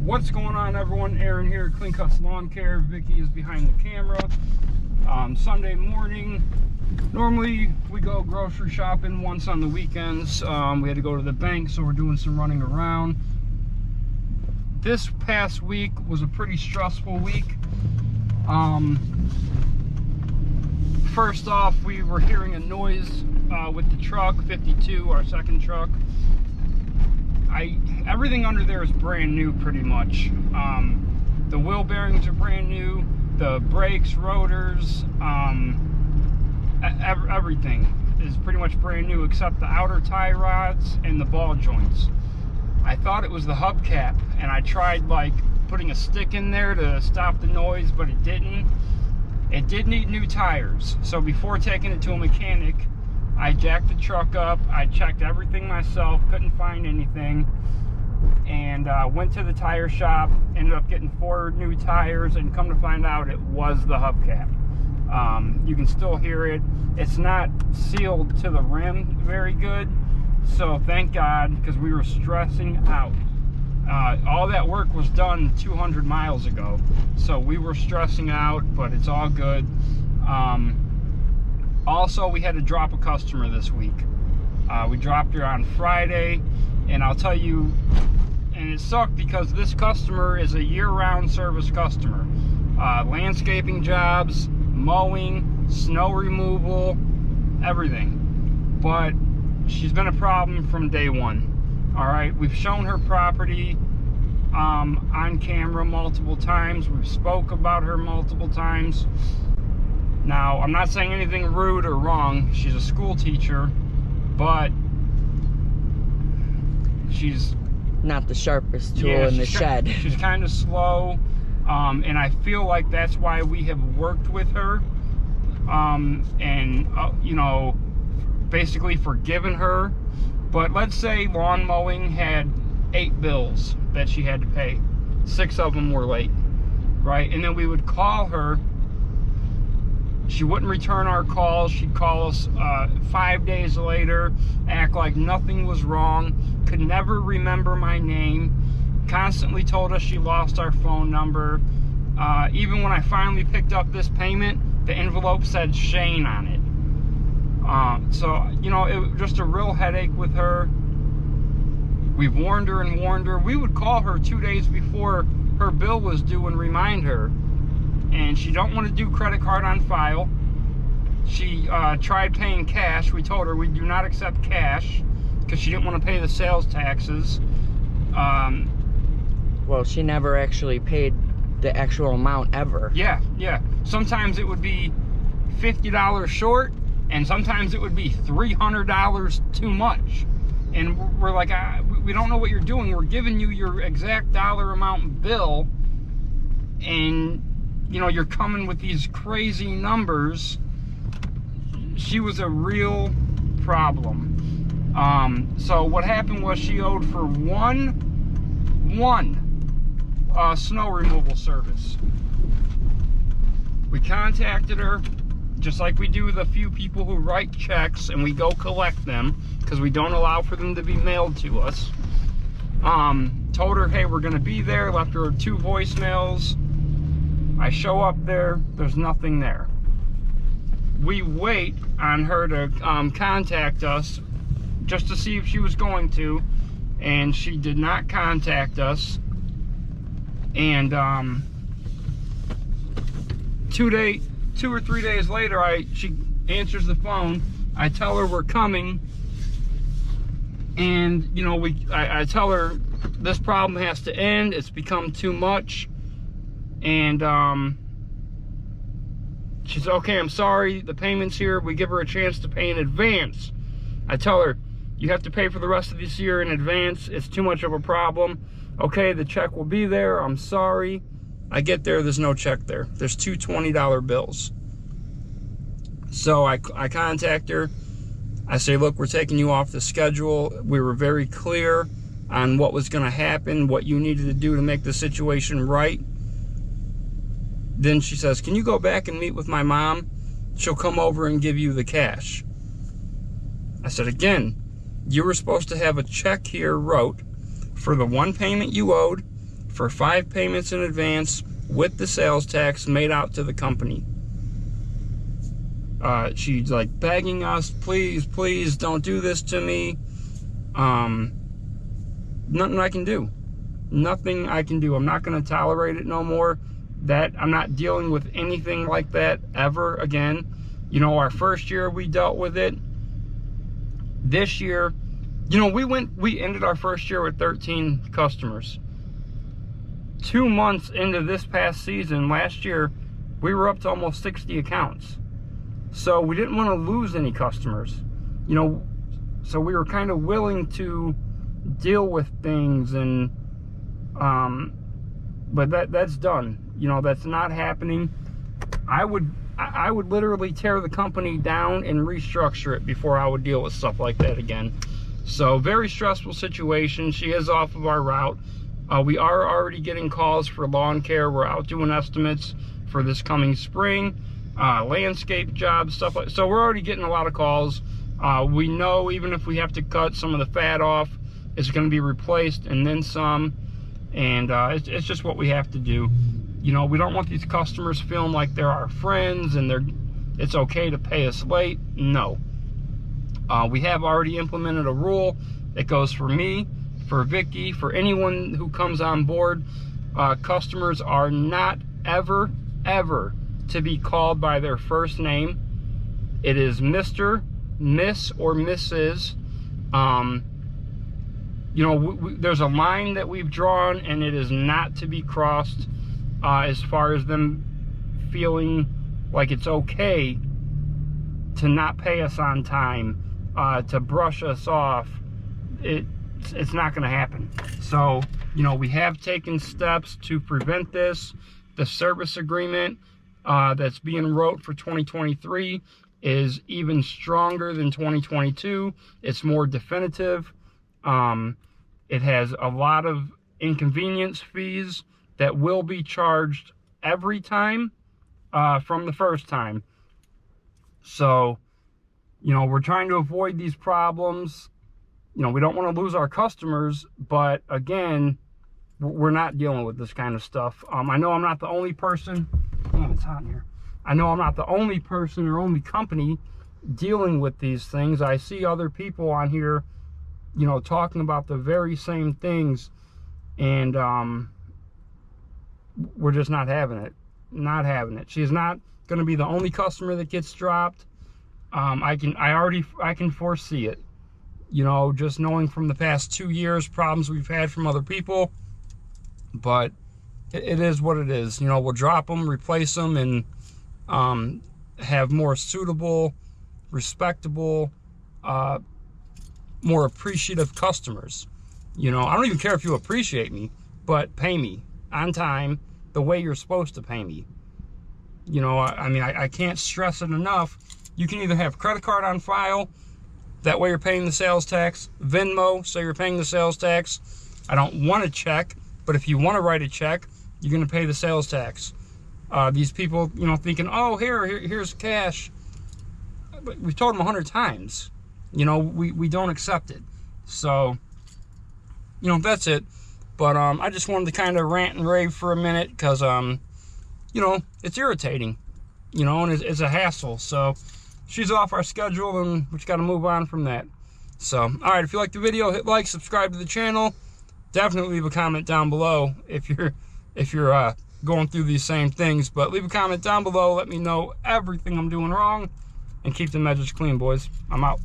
What's going on, everyone? Aaron here, Clean Cuts Lawn Care. Vicky is behind the camera. Sunday morning. Normally we go grocery shopping once on the weekends. We had to go to the bank, so we're doing some running around. This past week was a pretty stressful week. First off, we were hearing a noise with the truck 52, our second truck. Everything under there is brand new, pretty much. The wheel bearings are brand new, the brakes, rotors, everything is pretty much brand new except the outer tie rods and the ball joints. I thought it was the hubcap, and I tried like putting a stick in there to stop the noise, but it didn't. It did need new tires, so before taking it to a mechanic, I jacked the truck up. I checked everything myself, couldn't find anything, and went to the tire shop, ended up getting 4 new tires, and come to find out it was the hubcap. You can still hear it. It's not sealed to the rim very good, so thank God, because we were stressing out. All that work was done 200 miles ago, so we were stressing out, but it's all good. Also, we had to drop a customer this week. We dropped her on Friday, and I'll tell you, and it sucked because this customer is a year-round service customer. Landscaping jobs, mowing, snow removal, everything. But she's been a problem from day one. All right, we've shown her property on camera multiple times. We've spoke about her multiple times. Now, I'm not saying anything rude or wrong. She's a school teacher, but she's not the sharpest tool in the shed. She's kind of slow, and I feel like that's why we have worked with her, and you know, basically forgiven her. But let's say lawn mowing had 8 bills that she had to pay. 6 of them were late, right? And then we would call her. She wouldn't return our calls. She'd call us 5 days later, act like nothing was wrong, could never remember my name, constantly told us she lost our phone number. Even when I finally picked up this payment, the envelope said Shane on it. So, you know, it was just a real headache with her. We've warned her and warned her. We would call her 2 days before her bill was due and remind her. And she don't want to do credit card on file. She tried paying cash. We told her we do not accept cash because she didn't want to pay the sales taxes. Well, she never actually paid the actual amount ever. Yeah. Sometimes it would be $50 short, and sometimes it would be $300 too much. And we're like, we don't know what you're doing. We're giving you your exact dollar amount bill, and you know, you're coming with these crazy numbers. She was a real problem. So what happened was she owed for one snow removal service. We contacted her, just like we do with a few people who write checks, and we go collect them because we don't allow for them to be mailed to us. Told her, hey, we're gonna be there, left her 2 voicemails. I show up there, there's nothing there. We wait on her to contact us just to see if she was going to, and she did not contact us. And 2 or 3 days later, she answers the phone. I tell her we're coming, and you know, I tell her this problem has to end. It's become too much. And she said, okay, I'm sorry, the payment's here. We give her a chance to pay in advance. I tell her, you have to pay for the rest of this year in advance. It's too much of a problem. Okay, the check will be there. I'm sorry. I get there, there's no check there. There's 2 $20 bills. So I contact her. I say, look, we're taking you off the schedule. We were very clear on what was going to happen, what you needed to do to make the situation right. Then she says, can you go back and meet with my mom? She'll come over and give you the cash. I said, again, you were supposed to have a check here wrote for the one payment you owed, for 5 payments in advance with the sales tax made out to the company. She's like begging us, please, please don't do this to me. Nothing I can do. Nothing I can do. I'm not going to tolerate it no more. I'm not dealing with anything like that ever again. You know, our first year we dealt with it. This year, you know, we ended our first year with 13 customers. 2 months into this past season, last year, we were up to almost 60 accounts. So we didn't want to lose any customers, you know, so we were kind of willing to deal with things, and but that's done. You know, that's not happening. I would literally tear the company down and restructure it before I would deal with stuff like that again. So very stressful situation. She is off of our route. We are already getting calls for lawn care. We're out doing estimates for this coming spring, landscape jobs, stuff like. So we're already getting a lot of calls. We know even if we have to cut some of the fat off, it's going to be replaced and then some. And it's just what we have to do. You know, we don't want these customers feeling like they're our friends and it's okay to pay us late. No. We have already implemented a rule that goes for me, for Vicky, for anyone who comes on board. Customers are not ever to be called by their first name. It is Mr., Miss, or Mrs. You know, there's a line that we've drawn, and it is not to be crossed as far as them feeling like it's okay to not pay us on time, to brush us off. It's not going to happen. So, you know, we have taken steps to prevent this. The service agreement that's being wrote for 2023 is even stronger than 2022. It's more definitive. It has a lot of inconvenience fees that will be charged every time from the first time. So, you know, we're trying to avoid these problems. You know, we don't want to lose our customers, but again, we're not dealing with this kind of stuff. I know I'm not the only person. Damn, it's hot in here. I know I'm not the only person or only company dealing with these things. I see other people on here, you know, talking about the very same things, and we're just not having it. Not having it. She's not going to be the only customer that gets dropped. I can foresee it. You know, just knowing from the past 2 years, problems we've had from other people. But it is what it is. You know, we'll drop them, replace them, and have more suitable, respectable, more appreciative customers. You know, I don't even care if you appreciate me, but pay me on time the way you're supposed to pay me. You know, I mean, I can't stress it enough. You can either have credit card on file, that way you're paying the sales tax, Venmo, so you're paying the sales tax. I don't want a check, but if you want to write a check, you're going to pay the sales tax. These people, you know, thinking, oh, here's cash. We've told them 100 times. You know, we don't accept it. So, you know, that's it. But I just wanted to kind of rant and rave for a minute because, you know, it's irritating, you know, and it's a hassle. So she's off our schedule, and we just got to move on from that. So, all right, if you like the video, hit like, subscribe to the channel. Definitely leave a comment down below if you're going through these same things. But leave a comment down below. Let me know everything I'm doing wrong, and keep the message clean, boys. I'm out.